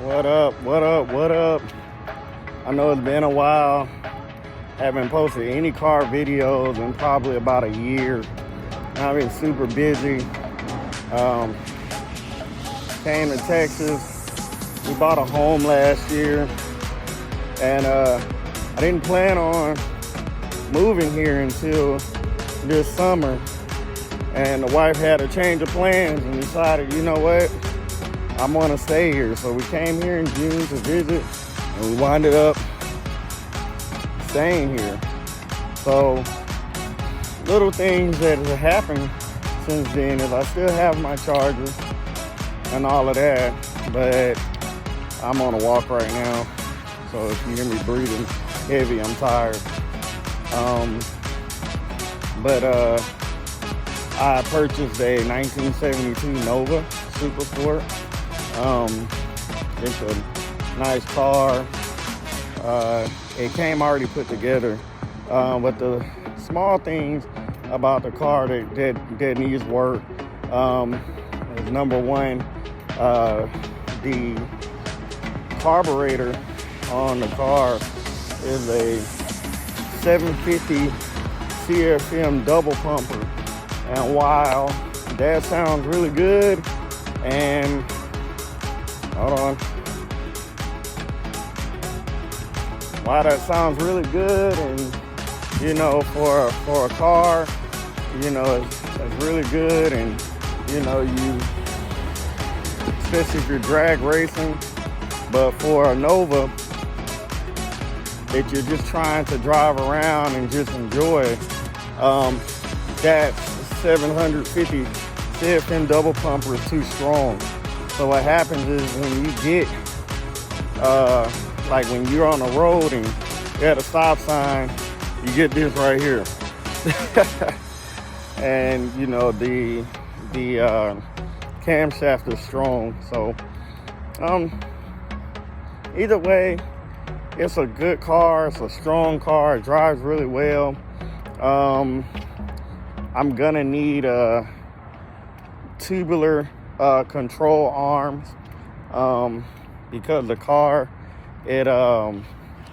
What up? What up? What up? I know it's been a while. Haven't posted any car videos in probably about a year. I've been super busy. Came to Texas. We bought a home last year, and I didn't plan on moving here until this summer. And the wife had a change of plans and decided, you know what? I'm gonna stay here. So we came here in June to visit, and we winded up staying here. So little things that have happened since then is I still have my charger and all of that, but I'm on a walk right now. So if you hear me breathing heavy, I'm tired. I purchased a 1972 Nova Super Sport. It's a nice car. It came already put together, but the small things about the car that needs work is number one, the carburetor on the car is a 750 CFM double pumper, and while that sounds really good, and hold on. Wow, that sounds really good, and you know, for a car, you know, it's really good, and you know, especially if you're drag racing. But for a Nova that you're just trying to drive around and just enjoy, that 750 CFM double pumper is too strong. So what happens is when you get like when you're on the road and you're at a stop sign, you get this right here. And you know, the camshaft is strong. So either way, it's a good car, it's a strong car, it drives really well. I'm gonna need tubular control arms, because the car,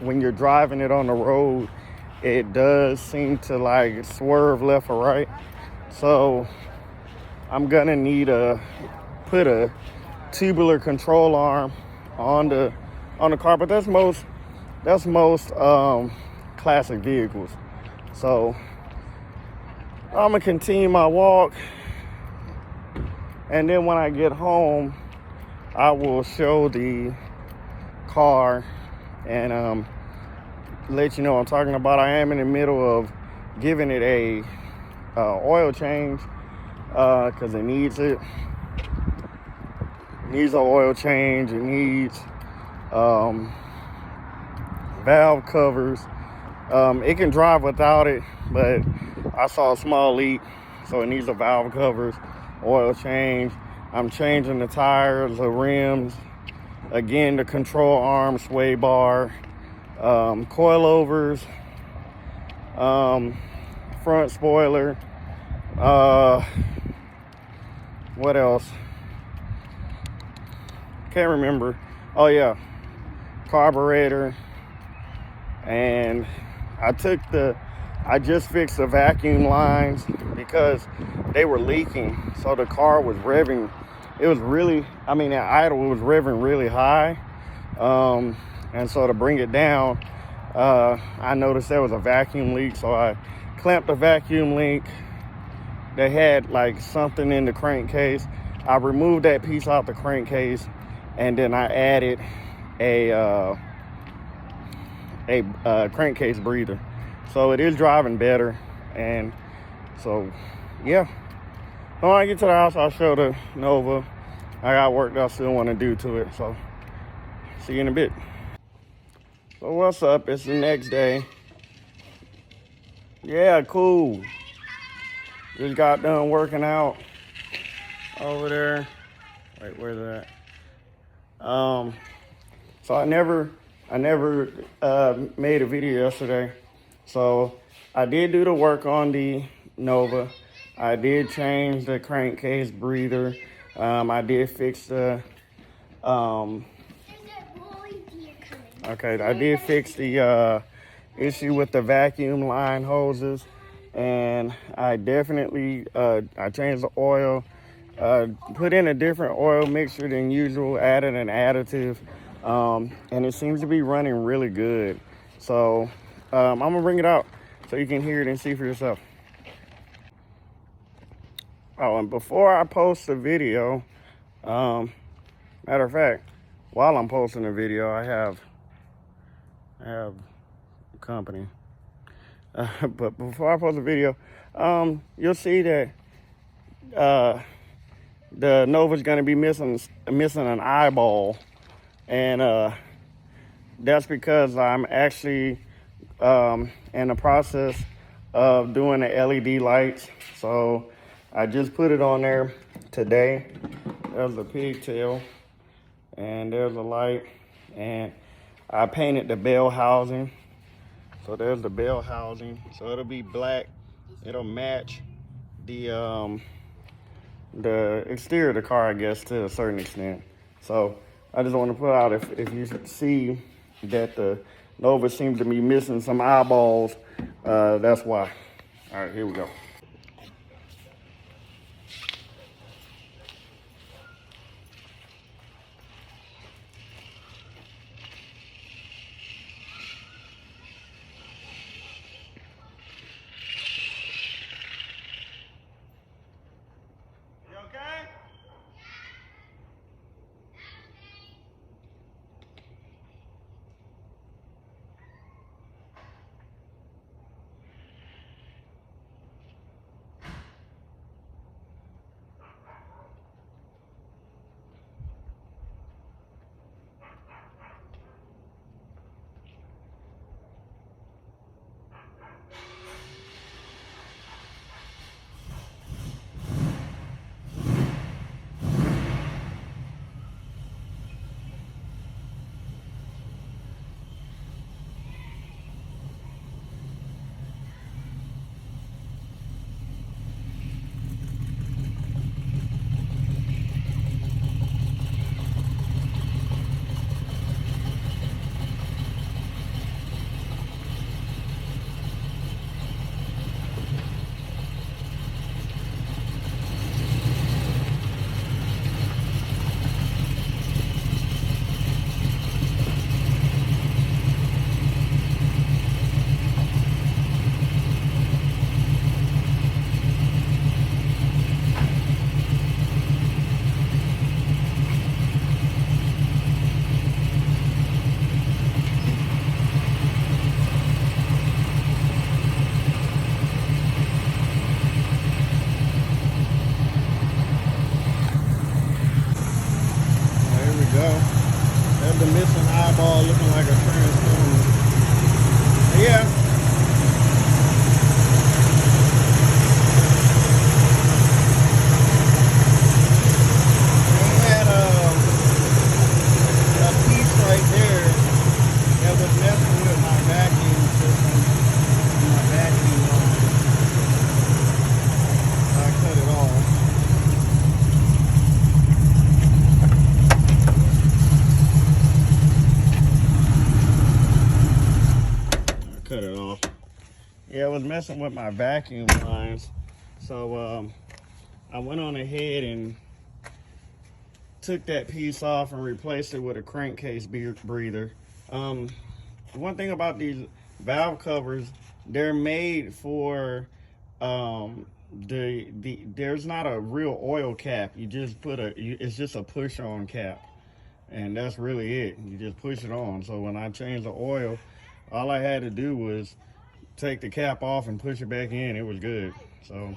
when you're driving it on the road, it does seem to like swerve left or right. So I'm gonna need to put a tubular control arm on the car, but that's most classic vehicles. So I'm gonna continue my walk, and then when I get home, I will show the car and let you know what I'm talking about. I am in the middle of giving it a oil change because it needs it. It needs an oil change. It needs valve covers. It can drive without it, but I saw a small leak, so it needs a valve covers, oil change. I'm changing the tires, the rims, again, the control arm, sway bar, coilovers, front spoiler, what else? Can't remember. Oh yeah, carburetor. And I just fixed the vacuum lines because they were leaking. So the car was revving. It was really, at idle, it was revving really high. And so to bring it down, I noticed there was a vacuum leak. So I clamped the vacuum leak. They had like something in the crankcase. I removed that piece out the crankcase, and then I added a crankcase breather. So it is driving better. And so, yeah. When I get to the house, I'll show the Nova. I got work that I still want to do to it. So, see you in a bit. So what's up? It's the next day. Yeah, cool. Just got done working out over there. Wait, where's that? So I never made a video yesterday. So I did do the work on the Nova. I did change the crankcase breather. I did fix the Okay, I did fix the issue with the vacuum line hoses, and I definitely I changed the oil, put in a different oil mixture than usual, added an additive, and it seems to be running really good. So I'm gonna bring it out so you can hear it and see for yourself. Oh, and before I post the video, matter of fact, while I'm posting the video, I have company. But before I post the video, you'll see that the Nova's gonna be missing an eyeball, and that's because I'm actually in the process of doing the LED lights. So I just put it on there today. There's the pigtail, and there's the light, and I painted the bell housing. So there's the bell housing. So it'll be black. It'll match the exterior of the car, I guess, to a certain extent. So I just want to put out, if you see that the Nova seems to be missing some eyeballs, that's why. All right, here we go. You okay? There we go. There's the missing eyeball looking like a transformer. Yeah. We had a piece right there that was messing with my vacuum system and my vacuum line. So I cut it off. Cut it off. Yeah, it was messing with my vacuum lines. So I went on ahead and took that piece off and replaced it with a crankcase breather. One thing about these valve covers, they're made for there's not a real oil cap. You just put it's just a push on cap, and that's really it. You just push it on. So when I changed the oil, all I had to do was take the cap off and push it back in. It was good. So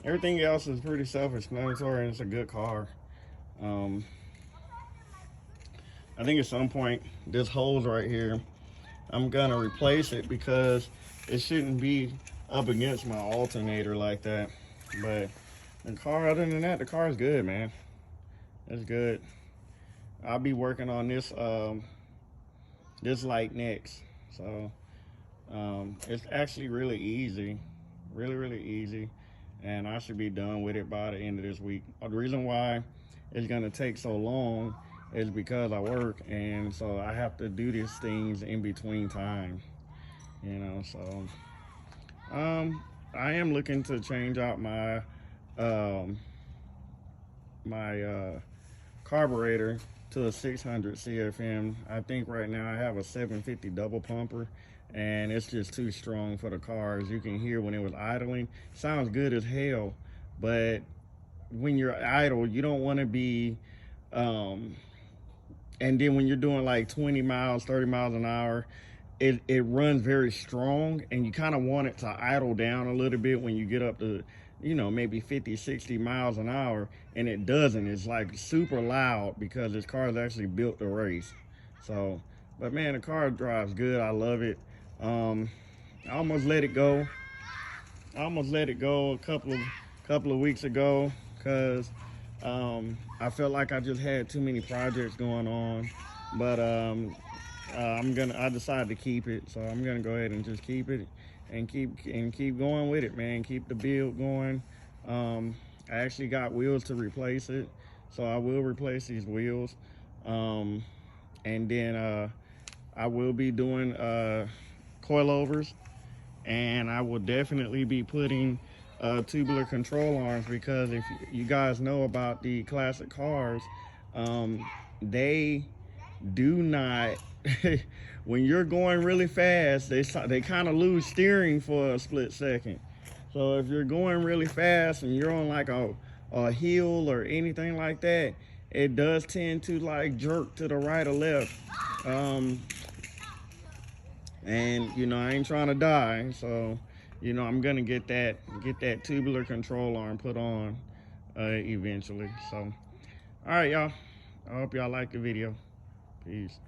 everything else is pretty self-explanatory, and it's a good car. I think at some point, this hose right here, I'm gonna replace it because it shouldn't be up against my alternator like that. But the car, other than that, the car is good, man. It's good. I'll be working on this this light next. So it's actually really easy, really easy, and I should be done with it by the end of this week. The reason why it's gonna take so long is because I work, and so I have to do these things in between time, you know. So I am looking to change out my um, my carburetor to a 600 CFM. I think right now I have a 750 double pumper, and it's just too strong for the car. As you can hear when it was idling, sounds good as hell, but when you're idle, you don't want to be um, and then when you're doing like 20 miles, 30 miles an hour, it runs very strong, and you kind of want it to idle down a little bit when you get up to, you know, maybe 50, 60 miles an hour, and it doesn't. It's like super loud because this car is actually built to race. So, but man, the car drives good. I love it. I almost let it go. I almost let it go a couple of weeks ago because I felt like I just had too many projects going on. But I decided to keep it, so I'm gonna go ahead and just keep it and keep going with it, man. Keep the build going. I actually got wheels to replace it, so I will replace these wheels. Um, and then I will be doing coilovers, and I will definitely be putting tubular control arms, because if you guys know about the classic cars, they do not when you're going really fast, they kind of lose steering for a split second. So if you're going really fast and you're on like a hill or anything like that, it does tend to like jerk to the right or left. And you know, I ain't trying to die, so you know, I'm gonna get that tubular control arm put on eventually. So all right, y'all, I hope y'all like the video. Peace.